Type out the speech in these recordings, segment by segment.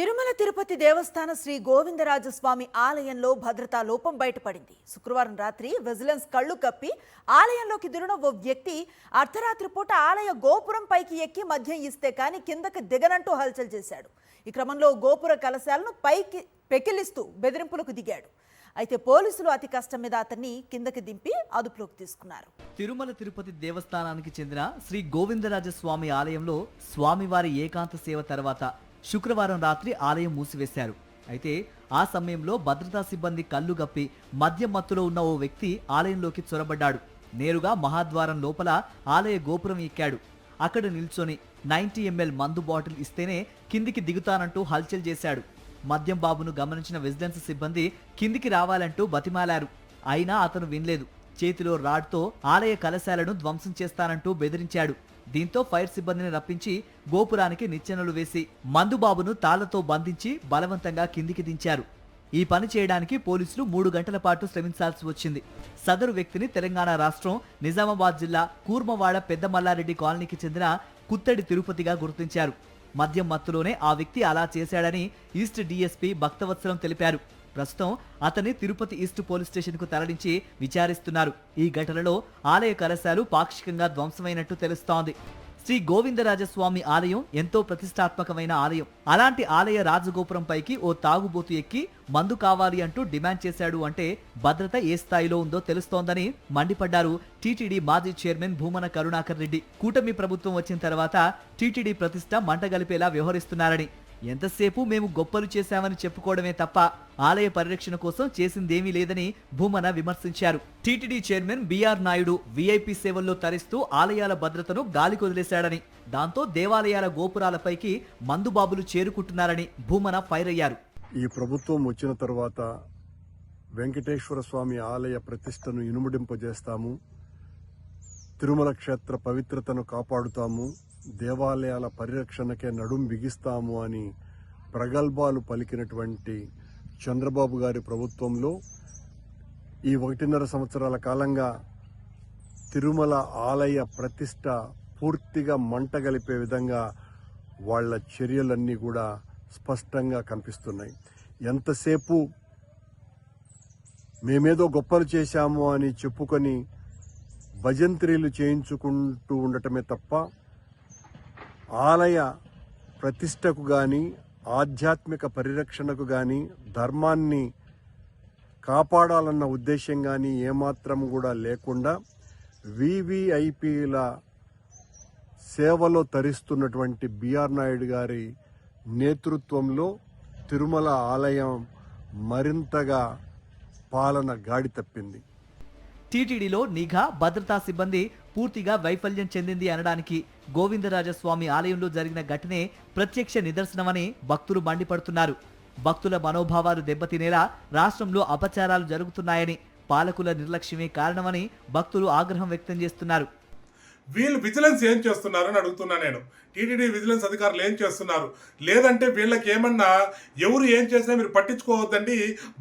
తిరుమల తిరుపతి దేవస్థాన శ్రీ గోవిందరాజస్వామి ఆలయంలో భద్రతా లోపం బయటపడింది. శుక్రవారం రాత్రి విజిలెన్స్ కళ్ళు కప్పి ఆలయంలోకి దిగిన ఓ వ్యక్తి అర్ధరాత్రి పూట ఆలయ గోపురం పైకి ఎక్కి మద్యం ఇస్తే కానీ కిందకి దిగనంటూ హల్చల్ చేశాడు. ఈ క్రమంలో గోపుర కలశాలను పైకి పెకిలిస్తూ బెదిరింపులకు దిగాడు. అయితే పోలీసులు అతి కష్టం మీద అతన్ని కిందకి దింపి అదుపులోకి తీసుకున్నారు. తిరుమల తిరుపతి దేవస్థానానికి చెందిన శ్రీ గోవిందరాజస్వామి ఆలయంలో స్వామివారి ఏకాంత సేవ తర్వాత శుక్రవారం రాత్రి ఆలయం మూసివేశారు. అయితే ఆ సమయంలో భద్రతా సిబ్బంది కళ్ళు గప్పి మద్యం మత్తులో ఉన్న ఓ వ్యక్తి ఆలయంలోకి చొరబడ్డాడు. నేరుగా మహాద్వారం లోపల ఆలయ గోపురం ఎక్కాడు. అక్కడ నిల్చొని 90 ml మందు బాటిల్ ఇస్తేనే కిందికి దిగుతానంటూ హల్చల్ చేశాడు. మద్యం బాబును గమనించిన విజిలెన్స్ సిబ్బంది కిందికి రావాలంటూ బతిమాలారు. అయినా అతను వినలేదు. చేతిలో రాడ్తో ఆలయ కలశాలను ధ్వంసం చేస్తానంటూ బెదిరించాడు. దీంతో ఫైర్ సిబ్బందిని రప్పించి గోపురానికి నిచ్చెనలు వేసి మందుబాబును తాళ్లతో బంధించి బలవంతంగా కిందికి దించారు. ఈ పని చేయడానికి పోలీసులు 3 గంటల పాటు శ్రమించాల్సి వచ్చింది. సదరు వ్యక్తిని తెలంగాణ రాష్ట్రం నిజామాబాద్ జిల్లా కూర్మవాడ పెద్ద మల్లారెడ్డి కాలనీకి చెందిన కుత్తడి తిరుపతిగా గుర్తించారు. మద్యం మత్తులోనే ఆ వ్యక్తి అలా చేశాడని ఈస్ట్ డీఎస్పీ భక్తవత్సలం తెలిపారు. ప్రస్తుతం అతన్ని తిరుపతి ఈస్ట్ పోలీస్ స్టేషన్ కు తరలించి విచారిస్తున్నారు. ఈ ఘటనలో ఆలయ కలశాలు పాక్షికంగా ధ్వంసమైనట్టు తెలుస్తోంది. శ్రీ గోవిందరాజస్వామి ఆలయం ఎంతో ప్రతిష్టాత్మకమైన ఆలయం. అలాంటి ఆలయ రాజగోపురం పైకి ఓ తాగుబోతు ఎక్కి మందు కావాలి అంటూ డిమాండ్ చేశాడు అంటే భద్రత ఏ స్థాయిలో ఉందో తెలుస్తోందని మండిపడ్డారు టీటీడీ మాజీ చైర్మన్ భూమన కరుణాకర్ రెడ్డి. కూటమి ప్రభుత్వం వచ్చిన తర్వాత టీటీడీ ప్రతిష్ట మంటగలిపేలా వ్యవహరిస్తున్నారని, ఎంతసేపు మేము గొప్పలు చేశామని చెప్పుకోవడమే తప్ప ఆలయ పరిరక్షణ కోసం చేసిందేమీ లేదని భూమన విమర్శించారు. టీటీడీ చైర్మన్ బిఆర్ నాయుడు వీఐపీ సేవల్లో తరిస్తూ ఆలయాల భద్రతను గాలికొదిలేశాడని, దాంతో దేవాలయాల గోపురాలపైకి మందుబాబులు చేరుకుంటున్నారని భూమన ఫైర్ అయ్యారు. ఈ ప్రభుత్వం వచ్చిన తర్వాత వెంకటేశ్వర స్వామి ఆలయ ప్రతిష్టను ఇనుముడింపజేస్తాము, తిరుమల క్షేత్ర పవిత్రతను కాపాడుతాము, దేవాలయాల పరిరక్షణకే నడుం బిగిస్తాము అని ప్రగల్భాలు పలికినటువంటి చంద్రబాబు గారి ప్రభుత్వంలో ఈ 1.5 సంవత్సరాల కాలంగా తిరుమల ఆలయ ప్రతిష్ట పూర్తిగా మంటగలిపే విధంగా వాళ్ల చర్యలన్నీ కూడా స్పష్టంగా కనిపిస్తున్నాయి. ఎంతసేపు మేమేదో గొప్పలు చేశాము అని చెప్పుకొని భజంత్రీలు చేయించుకుంటూ ఉండటమే తప్ప ఆలయ ప్రతిష్టకు గాని ఆధ్యాత్మిక పరిరక్షణకు గాని ధర్మాన్ని కాపాడాలన్న ఉద్దేశం గాని ఏమాత్రం కూడా లేకుండా వివిఐపీల సేవలో తరిస్తున్నటువంటి బిఆర్ నాయుడు గారి నేతృత్వంలో తిరుమల ఆలయం మరింతగా పాలన గాడి తప్పింది. టీటీడీలో నిఘా భద్రతా సిబ్బంది పూర్తిగా వైఫల్యం చెందింది అనడానికి గోవిందరాజస్వామి ఆలయంలో జరిగిన ఘటనే ప్రత్యక్ష నిదర్శనమని భక్తులు మండిపడుతున్నారు. భక్తుల మనోభావాలు దెబ్బతినేలా రాష్ట్రంలో అపచారాలు జరుగుతున్నాయని, పాలకుల నిర్లక్ష్యమే కారణమని భక్తులు ఆగ్రహం వ్యక్తం చేస్తున్నారు. వీళ్ళు విజిలెన్స్ ఏం చేస్తున్నారు అని అడుగుతున్నా నేను. టీటీడీ విజిలెన్స్ అధికారులు ఏం చేస్తున్నారు? లేదంటే వీళ్ళకి ఏమన్నా ఎవరు ఏం చేసినా మీరు పట్టించుకోవద్దండి,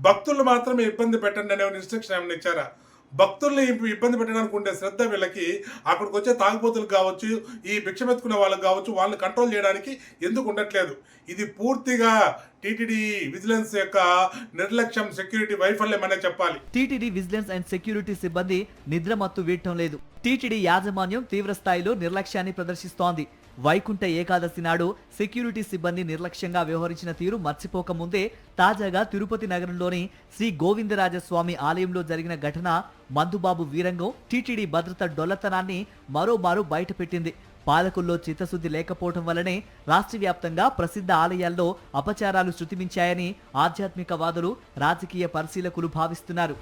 భక్తులు మాత్రమే ఇబ్బంది పెట్టండి అనే ఇన్స్ట్రక్షన్ ఏమైనా ఇచ్చారా? భక్తుల్ని ఇబ్బంది పెట్టడానికి ఉండే శ్రద్ధ వీళ్ళకి అక్కడికి వచ్చే తాగుబోతులకు కావచ్చు, ఈ భిక్షమెత్తుకునే వాళ్ళకి కావచ్చు, వాళ్ళని కంట్రోల్ చేయడానికి ఎందుకు ఉండట్లేదు? ఇది పూర్తిగా టీటీడీ విజిలెన్స్ యొక్క నిర్లక్ష్యం, సెక్యూరిటీ వైఫల్యం అనే చెప్పాలి. టీటీడీ విజిలెన్స్ అండ్ సెక్యూరిటీ సిబ్బంది నిద్రమత్తు వీడటం లేదు. టీటీడీ యాజమాన్యం తీవ్ర స్థాయిలో నిర్లక్ష్యాన్ని ప్రదర్శిస్తోంది. వైకుంఠ ఏకాదశి నాడు సెక్యూరిటీ సిబ్బంది నిర్లక్ష్యంగా వ్యవహరించిన తీరు మర్చిపోకముందే తాజాగా తిరుపతి నగరంలోని శ్రీ గోవిందరాజస్వామి ఆలయంలో జరిగిన ఘటన మందుబాబు వీరంగం టీటీడీ భద్రత డొల్లతనాన్ని మరోమారు బయటపెట్టింది. పాలకుల్లో చిత్తశుద్ధి లేకపోవడం వల్లనే రాష్ట్ర వ్యాప్తంగా ప్రసిద్ధ ఆలయాల్లో అపచారాలు శృతిమించాయని ఆధ్యాత్మికవాదులు, రాజకీయ పరిశీలకులు భావిస్తున్నారు.